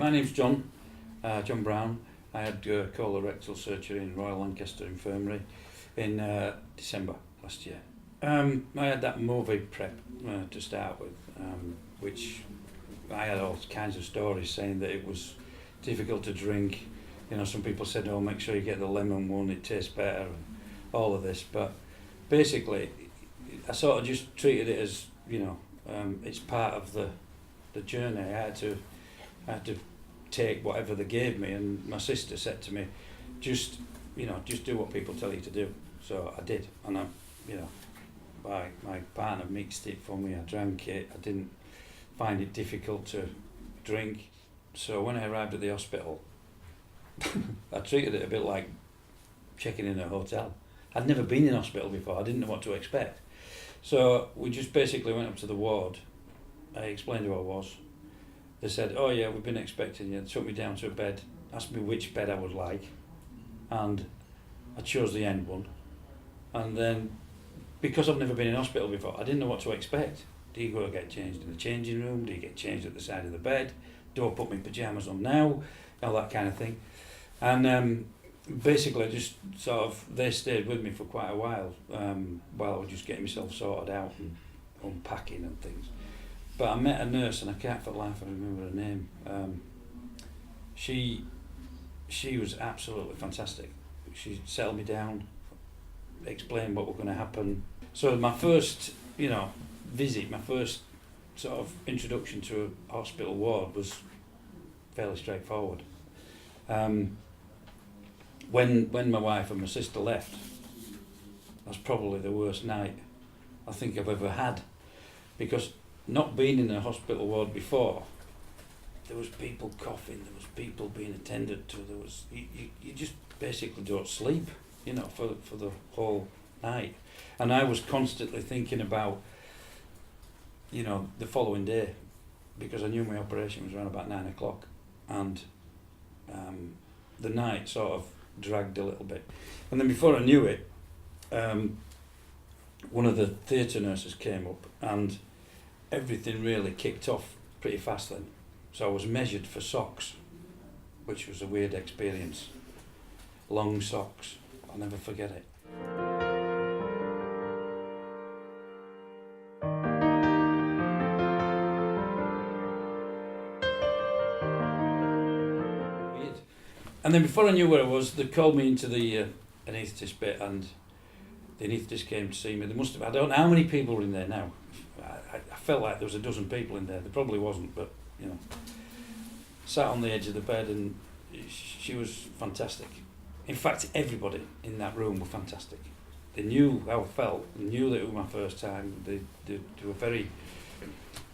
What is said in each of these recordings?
My name's John Brown. I had colorectal surgery in Royal Lancaster Infirmary in December last year. I had that movie prep to start with, which I had all kinds of stories saying that it was difficult to drink. You know, some people said, oh, make sure you get the lemon one, it tastes better, and all of this. But basically, I sort of just treated it as, you know, it's part of the journey. I had to take whatever they gave me, and my sister said to me, just do what people tell you to do. So I did, and my partner mixed it for me. I drank it. I didn't find it difficult to drink. So when I arrived at the hospital, I treated it a bit like checking in a hotel. I'd never been in hospital before. I didn't know what to expect. So we just basically went up to the ward. I explained who I was. They said, oh yeah, we've been expecting you. They took me down to a bed, asked me which bed I would like, and I chose the end one. And then, because I've never been in hospital before, I didn't know what to expect. Do you go get changed in the changing room? Do you get changed at the side of the bed? Do I put my pyjamas on now? All that kind of thing. And basically just sort of, they stayed with me for quite a while I was just getting myself sorted out and unpacking and things. But I met a nurse, and I can't for the life of me remember her name. She was absolutely fantastic. She settled me down, explained what was going to happen. So my first, visit, my first sort of introduction to a hospital ward was fairly straightforward. When my wife and my sister left, that was probably the worst night I think I've ever had, because not being in a hospital ward before, there was people coughing, there was people being attended to, there was you just basically don't sleep, for the whole night. And I was constantly thinking about, the following day, because I knew my operation was around about 9 o'clock, and the night sort of dragged a little bit. And then before I knew it, one of the theatre nurses came up, and everything really kicked off pretty fast then. So I was measured for socks, which was a weird experience. Long socks, I'll never forget it. Weird. And then before I knew where I was, they called me into the anaesthetist bit, and the anaesthetist came to see me. There must have, I don't know how many people were in there now. I felt like there was a dozen people in there. There probably wasn't, but sat on the edge of the bed, and she was fantastic. In fact, everybody in that room were fantastic. They knew how I felt. They knew that it was my first time. They were very,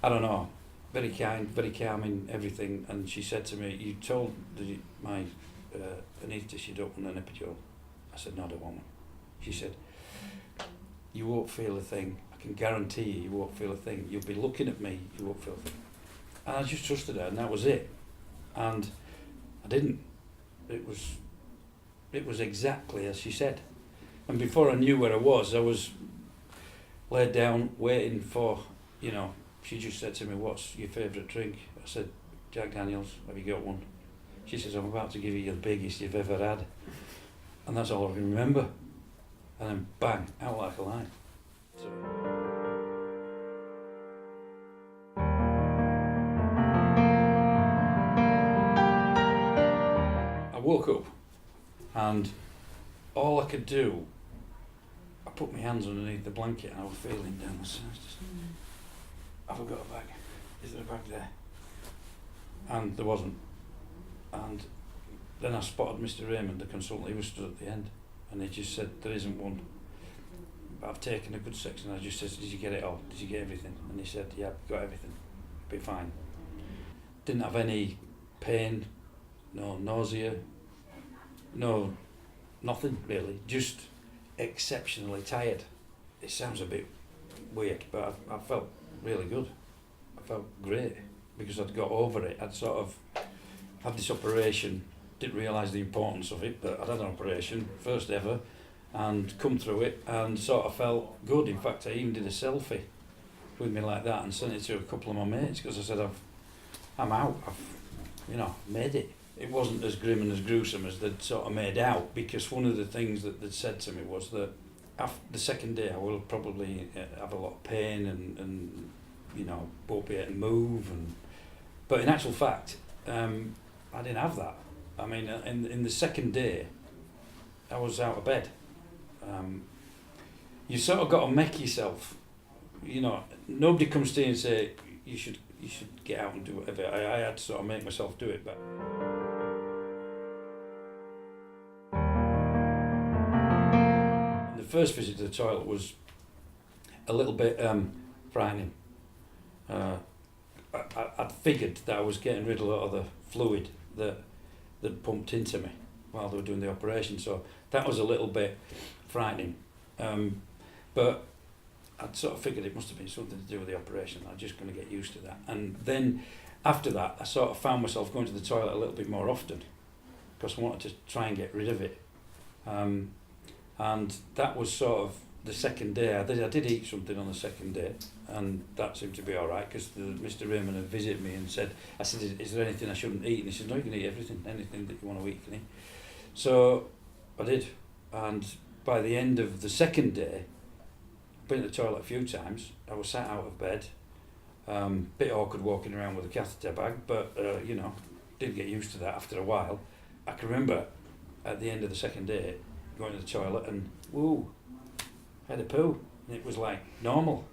very kind, very calming, everything. And she said to me, "You told my anaesthetist you don't want an epidural." I said, "No, I don't want one." She said, "You won't feel a thing. I can guarantee you won't feel a thing. You'll be looking at me, you won't feel a thing." And I just trusted her, and that was it. And I didn't. It was exactly as she said. And before I knew where I was laid down waiting for, she just said to me, "What's your favourite drink?" I said, "Jack Daniels, have you got one?" She says, "I'm about to give you the biggest you've ever had." And that's all I can remember. And then bang, out like a line. So. I woke up, and all I could do, I put my hands underneath the blanket, and I was feeling down the sides. Have I got a bag? Is there a bag there? And there wasn't. And then I spotted Mr. Raymond, the consultant. He was stood at the end, and he just said, "There isn't one. But I've taken a good section." I just said, "Did you get it all? Did you get everything?" And he said, "Yeah, I've got everything. Be fine." Didn't have any pain, no nausea, no nothing really, just exceptionally tired. It sounds a bit weird, but I felt really good. I felt great because I'd got over it. I'd sort of had this operation, didn't realise the importance of it, but I'd had an operation, first ever, and come through it and sort of felt good. In fact, I even did a selfie with me like that and sent it to a couple of my mates, because I said, I'm out. made it. It wasn't as grim and as gruesome as they'd sort of made out, because one of the things that they'd said to me was that after the second day I will probably have a lot of pain and won't be able to move. But in actual fact, I didn't have that. I mean, in the second day, I was out of bed. You sort of got to make yourself, nobody comes to you and say, you should get out and do whatever. I had to sort of make myself do it. But the first visit to the toilet was a little bit frightening. I'd figured that I was getting rid of a lot of the fluid that pumped into me while they were doing the operation, so that was a little bit frightening. But I'd sort of figured it must have been something to do with the operation. I'm just going to get used to that. And then after that, I sort of found myself going to the toilet a little bit more often because I wanted to try and get rid of it. And that was sort of the second day. I did eat something on the second day, and that seemed to be all right because Mr. Raymond had visited me and said, I said, is there anything I shouldn't eat? And he said, no, you can eat everything, anything that you want to eat, you can eat. So I did, and by the end of the second day, I've been to the toilet a few times. I was sat out of bed, bit awkward walking around with a catheter bag, but did get used to that after a while. I can remember at the end of the second day going to the toilet and had a poo, and it was like normal.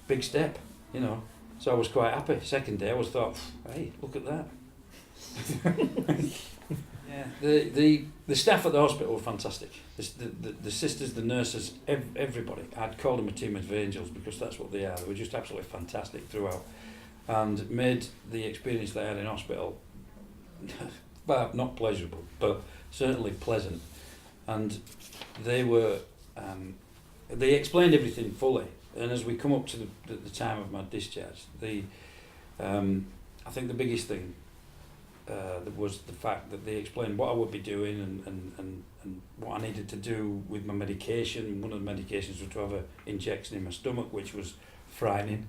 Big step, So I was quite happy. Second day I thought, hey, look at that. Yeah, the staff at the hospital were fantastic. The sisters, the nurses, everybody. I'd call them a team of angels because that's what they are. They were just absolutely fantastic throughout, and made the experience they had in hospital, well, not pleasurable, but certainly pleasant. And they were, they explained everything fully. And as we come up to the time of my discharge, I think the biggest thing was the fact that they explained what I would be doing and what I needed to do with my medication. One of the medications was to have an injection in my stomach, which was frightening.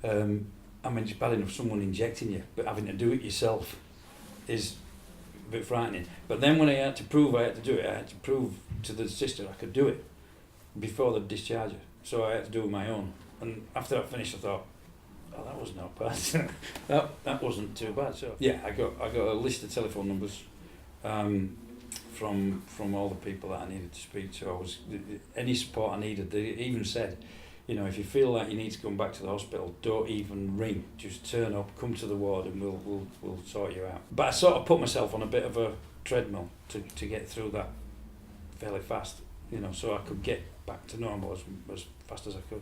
It's bad enough someone injecting you, but having to do it yourself is a bit frightening. But then when I had to prove I had to do it, I had to prove to the sister I could do it before the discharge her. So I had to do it my own. And after I finished, I thought, oh, that was not bad. that wasn't too bad. So yeah, I got a list of telephone numbers from all the people that I needed to speak to. Any support I needed. They even said, if you feel like you need to come back to the hospital, don't even ring. Just turn up, come to the ward, and we'll sort you out. But I sort of put myself on a bit of a treadmill to get through that fairly fast. So I could get back to normal as fast as I could.